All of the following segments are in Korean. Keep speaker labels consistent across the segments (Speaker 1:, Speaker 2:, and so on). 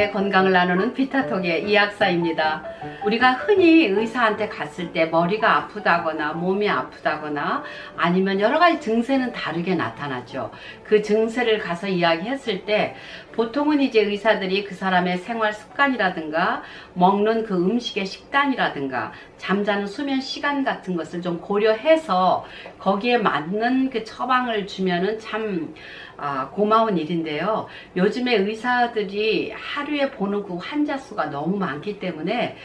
Speaker 1: 함께 건강을 나누는 비타톡의 이학사입니다. 우리가 흔히 의사한테 갔을 때 머리가 아프다거나 몸이 아프다거나 아니면 여러 가지 증세는 다르게 나타나죠. 그 증세를 가서 이야기했을 때 보통은 이제 의사들이 그 사람의 생활 습관이라든가 먹는 그 음식의 식단이라든가 잠자는 수면 시간 같은 것을 좀 고려해서 거기에 맞는 그 처방을 주면은 참 고마운 일인데요. 요즘에 의사들이 하루에 보는 그 환자 수가 너무 많기 때문에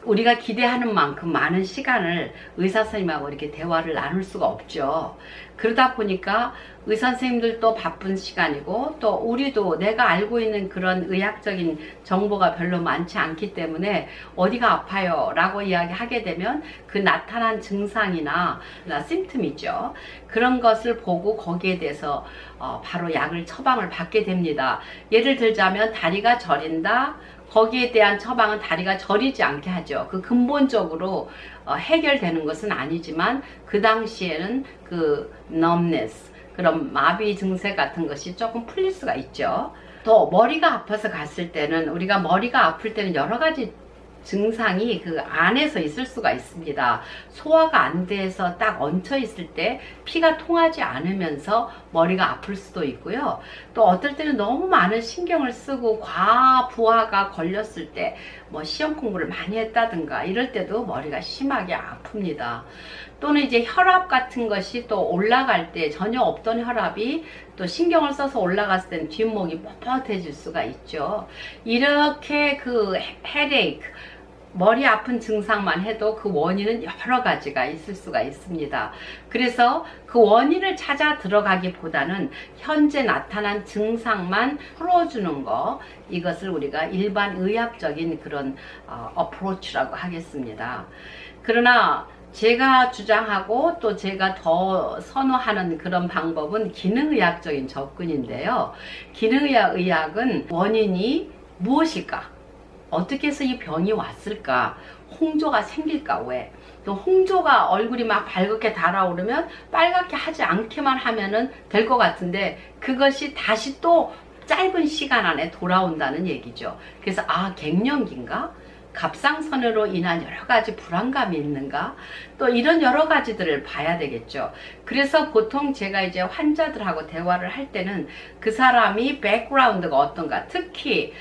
Speaker 1: 우리가 기대하는 만큼 많은 시간을 의사 선생님하고 이렇게 대화를 나눌 수가 없죠. 그러다 보니까 의사 선생님들도 바쁜 시간이고 또 우리도 내가 알고 있는 그런 의학적인 정보가 별로 많지 않기 때문에 어디가 아파요 라고 이야기하게 되면 그 나타난 증상이나 심틈이죠. 그런 것을 보고 거기에 대해서 바로 약을 처방을 받게 됩니다. 예를 들자면 다리가 저린다. 거기에 대한 처방은 다리가 저리지 않게 하죠. 그 근본적으로 해결되는 것은 아니지만 그 당시에는 그 numbness, 그런 마비 증세 같은 것이 조금 풀릴 수가 있죠. 또 머리가 아파서 갔을 때는 우리가 머리가 아플 때는 여러 가지 증상이 그 안에서 있을 수가 있습니다. 소화가 안 돼서 딱 얹혀 있을 때 피가 통하지 않으면서 머리가 아플 수도 있고요. 또 어떨 때는 너무 많은 신경을 쓰고 과부하가 걸렸을 때 뭐 시험 공부를 많이 했다든가 이럴 때도 머리가 심하게 아픕니다. 또는 이제 혈압 같은 것이 또 올라갈 때 전혀 없던 혈압이 또 신경을 써서 올라갔을 때는 뒷목이 뻣뻣해질 수가 있죠. 이렇게 그 헤데이크, 머리 아픈 증상만 해도 그 원인은 여러 가지가 있을 수가 있습니다. 그래서 그 원인을 찾아 들어가기보다는 현재 나타난 증상만 풀어주는 거, 이것을 우리가 일반 의학적인 그런 어프로치라고 하겠습니다. 그러나 제가 주장하고 또 제가 더 선호하는 그런 방법은 기능의학적인 접근인데요. 기능의학은 원인이 무엇일까? 어떻게 해서 이 병이 왔을까? 홍조가 생길까? 왜? 또 홍조가 얼굴이 막 밝게 달아오르면 빨갛게 하지 않게만 하면은 될 것 같은데 그것이 다시 또 짧은 시간 안에 돌아온다는 얘기죠. 그래서 갱년기인가? 갑상선으로 인한 여러 가지 불안감이 있는가? 또 이런 여러 가지들을 봐야 되겠죠. 그래서 보통 제가 이제 환자들하고 대화를 할 때는 그 사람이 백그라운드가 어떤가, 특히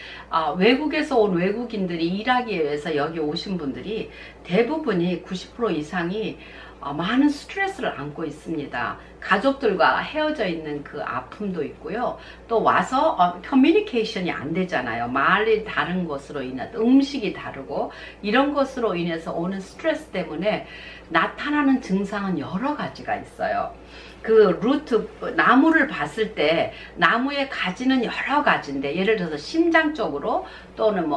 Speaker 1: 외국에서 온 외국인들이 일하기 위해서 여기 오신 분들이 대부분이 90% 이상이 많은 스트레스를 안고 있습니다. 가족들과 헤어져 있는 그 아픔도 있고요. 또 와서 커뮤니케이션이 안 되잖아요. 말이 다른 것으로 인해서 음식이 다르고 이런 것으로 인해서 오는 스트레스 때문에 나타나는 증상은 여러 가지가 있어요. 그 루트, 나무를 봤을 때 나무의 가지는 여러 가지인데 예를 들어서 심장 쪽으로 또는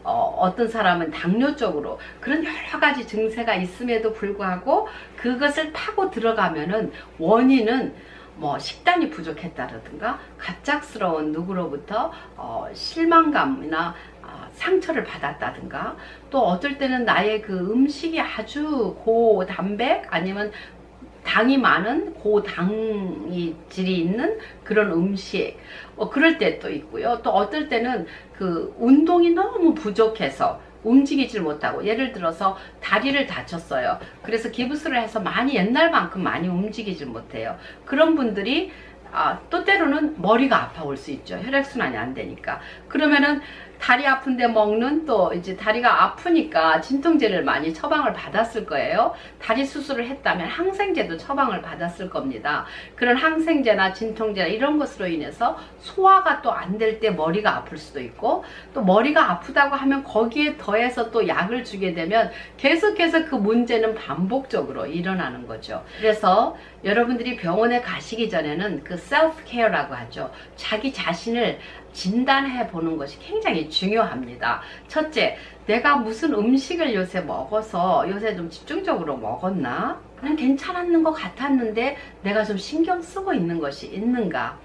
Speaker 1: 어떤 사람은 당뇨 쪽으로 그런 여러 가지 증세가 있음에도 불구하고 그것을 타고 들어가면은 원인은 식단이 부족했다든가 갑작스러운 누구로부터 실망감이나 상처를 받았다든가 또 어떨 때는 나의 그 음식이 아주 고단백 아니면 당이 많은 고당이 질이 있는 그런 음식 그럴 때도 있고요. 또 어떨 때는 그 운동이 너무 부족해서 움직이질 못하고 예를 들어서 다리를 다쳤어요. 그래서 기부스를 해서 옛날만큼 많이 움직이질 못해요. 그런 분들이 또 때로는 머리가 아파올 수 있죠. 혈액순환이 안 되니까. 그러면은 다리 아픈데 먹는 또 이제 다리가 아프니까 진통제를 많이 처방을 받았을 거예요. 다리 수술을 했다면 항생제도 처방을 받았을 겁니다. 그런 항생제나 진통제나 이런 것으로 인해서 소화가 또 안 될 때 머리가 아플 수도 있고 또 머리가 아프다고 하면 거기에 더해서 또 약을 주게 되면 계속해서 그 문제는 반복적으로 일어나는 거죠. 그래서 여러분들이 병원에 가시기 전에는 그 셀프 케어라고 하죠. 자기 자신을 진단해 보는 것이 굉장히 중요합니다. 첫째, 내가 무슨 음식을 요새 먹어서 요새 좀 집중적으로 먹었나? 난 괜찮았는 것 같았는데 내가 좀 신경 쓰고 있는 것이 있는가?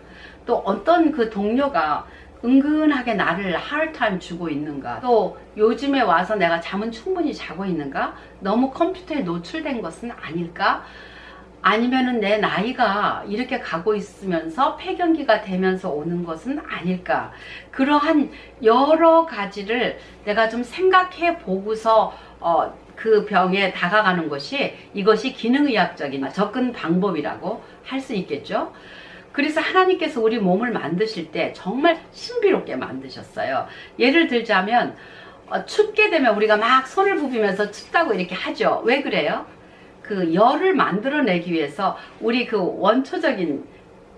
Speaker 1: 또 어떤 그 동료가 은근하게 나를 하드타임 주고 있는가? 또 요즘에 와서 내가 잠은 충분히 자고 있는가? 너무 컴퓨터에 노출된 것은 아닐까? 아니면은 내 나이가 이렇게 가고 있으면서 폐경기가 되면서 오는 것은 아닐까. 그러한 여러 가지를 내가 좀 생각해 보고서 그 병에 다가가는 것이, 이것이 기능의학적인 접근 방법이라고 할 수 있겠죠. 그래서 하나님께서 우리 몸을 만드실 때 정말 신비롭게 만드셨어요. 예를 들자면 춥게 되면 우리가 막 손을 부비면서 춥다고 이렇게 하죠. 왜 그래요? 그 열을 만들어내기 위해서 우리 그 원초적인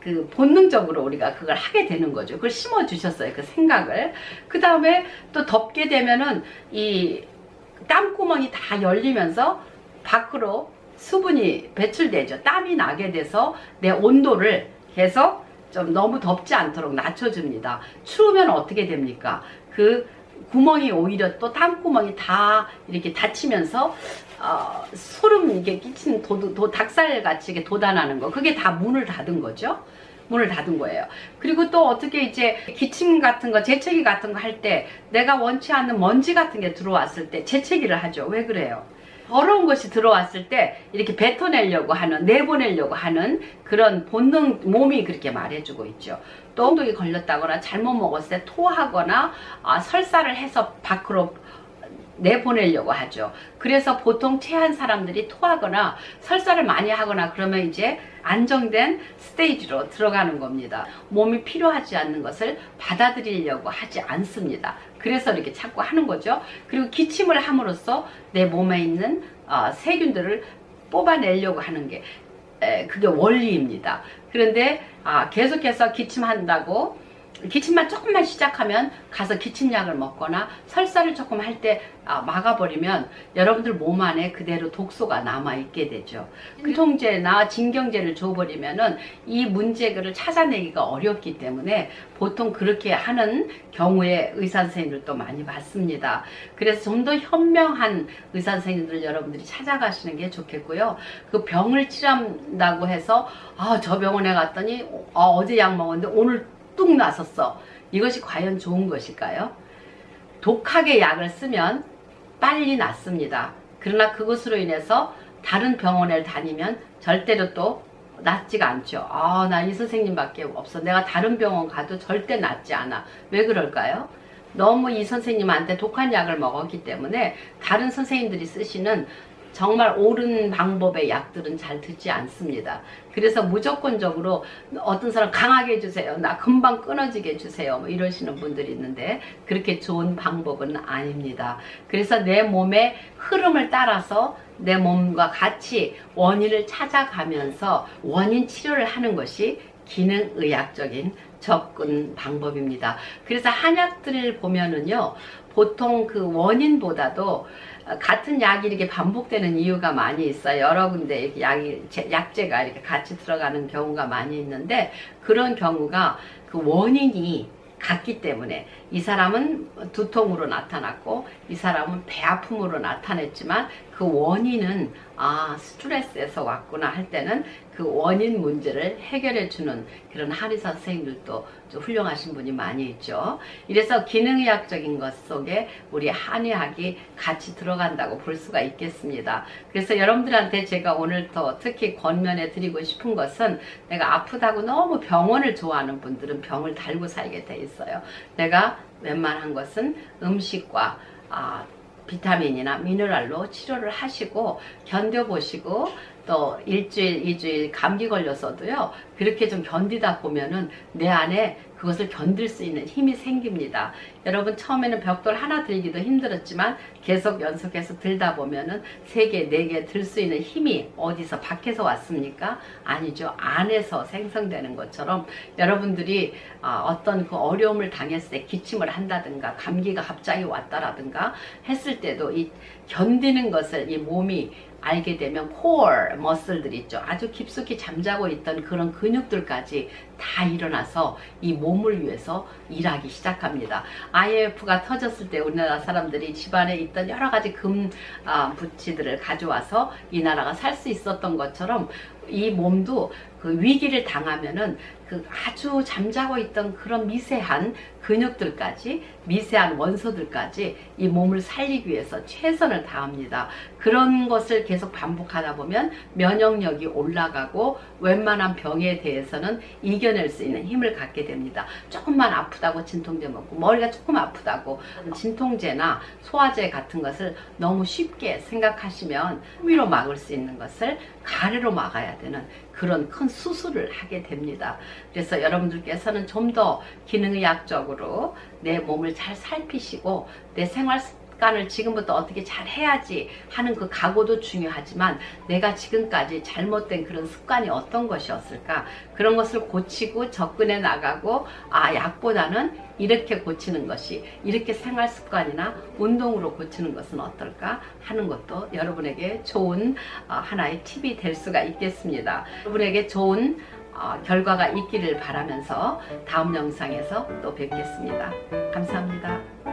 Speaker 1: 그 본능적으로 우리가 그걸 하게 되는 거죠. 그걸 심어 주셨어요. 그 생각을. 그 다음에 또 덥게 되면은 이 땀구멍이 다 열리면서 밖으로 수분이 배출되죠. 땀이 나게 돼서 내 온도를 계속 좀 너무 덥지 않도록 낮춰줍니다. 추우면 어떻게 됩니까? 그 구멍이 오히려 또 땀구멍이 다 이렇게 닫히면서 소름 이게 끼치는 닭살같이 이게 돋아나는 거, 그게 다 문을 닫은 거죠. 문을 닫은 거예요. 그리고 또 어떻게 이제 기침 같은 거, 재채기 같은 거 할 때 내가 원치 않는 먼지 같은 게 들어왔을 때 재채기를 하죠. 왜 그래요? 더러운 것이 들어왔을 때 이렇게 뱉어내려고 하는, 내보내려고 하는 그런 본능, 몸이 그렇게 말해주고 있죠. 또 홍독이 걸렸다거나 잘못 먹었을 때 토하거나 설사를 해서 밖으로 내보내려고 하죠. 그래서 보통 체한 사람들이 토하거나 설사를 많이 하거나 그러면 이제 안정된 스테이지로 들어가는 겁니다. 몸이 필요하지 않는 것을 받아들이려고 하지 않습니다. 그래서 이렇게 자꾸 하는 거죠. 그리고 기침을 함으로써 내 몸에 있는 세균들을 뽑아내려고 하는 게 그게 원리입니다. 그런데 계속해서 기침한다고 기침만 조금만 시작하면 가서 기침약을 먹거나 설사를 조금 할 때 막아버리면 여러분들 몸 안에 그대로 독소가 남아있게 되죠. 통제나 진경제를 줘버리면은 이 문제를 찾아내기가 어렵기 때문에 보통 그렇게 하는 경우에 의사 선생님들도 많이 봤습니다. 그래서 좀 더 현명한 의사 선생님들 여러분들이 찾아가시는 게 좋겠고요. 그 병을 치료한다고 해서 저 병원에 갔더니 어제 약 먹었는데 오늘 뚝 나섰어. 이것이 과연 좋은 것일까요? 독하게 약을 쓰면 빨리 낫습니다. 그러나 그것으로 인해서 다른 병원에 다니면 절대로 또 낫지가 않죠. 나 이 선생님밖에 없어. 내가 다른 병원 가도 절대 낫지 않아. 왜 그럴까요? 너무 이 선생님한테 독한 약을 먹었기 때문에 다른 선생님들이 쓰시는 정말 옳은 방법의 약들은 잘 듣지 않습니다. 그래서 무조건적으로 어떤 사람 강하게 해주세요. 나 금방 끊어지게 해주세요. 뭐 이러시는 분들이 있는데 그렇게 좋은 방법은 아닙니다. 그래서 내 몸의 흐름을 따라서 내 몸과 같이 원인을 찾아가면서 원인 치료를 하는 것이 기능의학적인 접근 방법입니다. 그래서 한약들을 보면은요, 보통 그 원인보다도 같은 약이 이렇게 반복되는 이유가 많이 있어요. 여러 군데 이렇게 약재가 이렇게 같이 들어가는 경우가 많이 있는데, 그런 경우가 그 원인이 같기 때문에 이 사람은 두통으로 나타났고 이 사람은 배 아픔으로 나타냈지만 그 원인은 스트레스에서 왔구나 할 때는 그 원인 문제를 해결해 주는 그런 한의사 선생님들도 좀 훌륭하신 분이 많이 있죠. 이래서 기능의학적인 것 속에 우리 한의학이 같이 들어간다고 볼 수가 있겠습니다. 그래서 여러분들한테 제가 오늘 더 특히 권면해 드리고 싶은 것은, 내가 아프다고 너무 병원을 좋아하는 분들은 병을 달고 살게 돼 있어요. 내가 웬만한 것은 음식과 비타민이나 미네랄로 치료를 하시고 견뎌보시고, 또 일주일, 2주일 감기 걸렸어도요, 그렇게 좀 견디다 보면은 내 안에 그것을 견딜 수 있는 힘이 생깁니다. 여러분, 처음에는 벽돌 하나 들기도 힘들었지만 계속 연속해서 들다 보면은 3개, 4개 들 수 있는 힘이 어디서 밖에서 왔습니까? 아니죠. 안에서 생성되는 것처럼 여러분들이 어떤 그 어려움을 당했을 때 기침을 한다든가 감기가 갑자기 왔다라든가 했을 때도 이 견디는 것을 이 몸이 알게 되면 코어 머슬들 있죠. 아주 깊숙이 잠자고 있던 그런 근육들까지 다 일어나서 이 몸을 위해서 일하기 시작합니다. IMF가 터졌을 때 우리나라 사람들이 집안에 있던 여러 가지 금 부치들을 가져와서 이 나라가 살 수 있었던 것처럼 이 몸도 그 위기를 당하면은 그 아주 잠자고 있던 그런 미세한 근육들까지, 미세한 원소들까지 이 몸을 살리기 위해서 최선을 다합니다. 그런 것을 계속 반복하다 보면 면역력이 올라가고 웬만한 병에 대해서는 이겨낼 수 있는 힘을 갖게 됩니다. 조금만 아프다고 진통제 먹고, 머리가 조금 아프다고 진통제나 소화제 같은 것을 너무 쉽게 생각하시면 호미로 막을 수 있는 것을 가래로 막아야 되는 그런 큰 수술을 하게 됩니다. 그래서 여러분들께서는 좀 더 기능의학적으로 내 몸을 잘 살피시고 내 생활 습관을 지금부터 어떻게 잘 해야지 하는 그 각오도 중요하지만, 내가 지금까지 잘못된 그런 습관이 어떤 것이었을까, 그런 것을 고치고 접근해 나가고, 약보다는 이렇게 고치는 것이, 이렇게 생활 습관이나 운동으로 고치는 것은 어떨까 하는 것도 여러분에게 좋은 하나의 팁이 될 수가 있겠습니다. 여러분에게 좋은 결과가 있기를 바라면서 다음 영상에서 또 뵙겠습니다. 감사합니다.